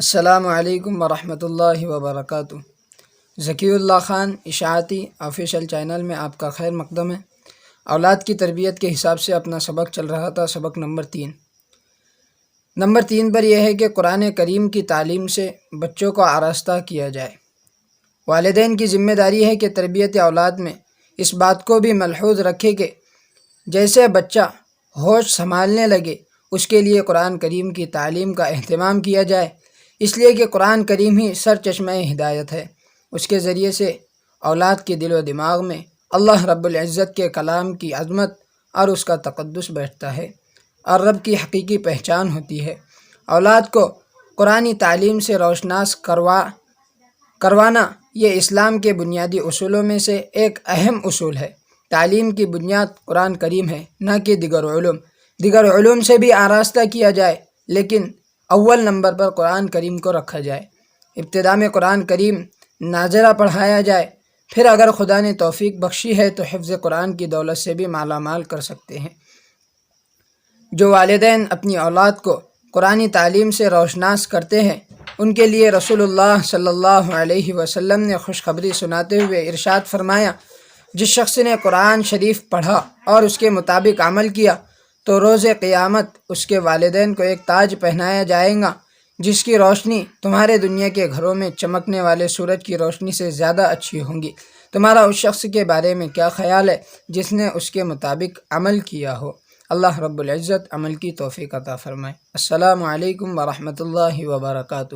السلام علیکم ورحمۃ اللہ وبرکاتہ۔ ذکی اللہ خان اشاعتی آفیشیل چینل میں آپ کا خیر مقدم ہے۔ اولاد کی تربیت کے حساب سے اپنا سبق چل رہا تھا، سبق نمبر 3 پر یہ ہے کہ قرآن کریم کی تعلیم سے بچوں کو آراستہ کیا جائے۔ والدین کی ذمہ داری ہے کہ تربیت اولاد میں اس بات کو بھی ملحوظ رکھے کہ جیسے بچہ ہوش سنبھالنے لگے اس کے لیے قرآن کریم کی تعلیم کا اہتمام کیا جائے، اس لیے کہ قرآن کریم ہی سر چشمہ ہدایت ہے۔ اس کے ذریعے سے اولاد کے دل و دماغ میں اللہ رب العزت کے کلام کی عظمت اور اس کا تقدس بیٹھتا ہے اور رب کی حقیقی پہچان ہوتی ہے۔ اولاد کو قرآنی تعلیم سے روشناس کروانا یہ اسلام کے بنیادی اصولوں میں سے ایک اہم اصول ہے۔ تعلیم کی بنیاد قرآن کریم ہے، نہ کہ دیگر علوم سے بھی آراستہ کیا جائے، لیکن اول نمبر پر قرآن کریم کو رکھا جائے۔ ابتدا میں قرآن کریم ناظرہ پڑھایا جائے، پھر اگر خدا نے توفیق بخشی ہے تو حفظ قرآن کی دولت سے بھی مالا مال کر سکتے ہیں۔ جو والدین اپنی اولاد کو قرآنی تعلیم سے روشناس کرتے ہیں ان کے لیے رسول اللہ صلی اللہ علیہ وسلم نے خوشخبری سناتے ہوئے ارشاد فرمایا، جس شخص نے قرآن شریف پڑھا اور اس کے مطابق عمل کیا تو روز قیامت اس کے والدین کو ایک تاج پہنایا جائے گا جس کی روشنی تمہارے دنیا کے گھروں میں چمکنے والے سورج کی روشنی سے زیادہ اچھی ہوں گی۔ تمہارا اس شخص کے بارے میں کیا خیال ہے جس نے اس کے مطابق عمل کیا ہو؟ اللہ رب العزت عمل کی توفیق عطا فرمائے۔ السلام علیکم ورحمۃ اللہ وبرکاتہ۔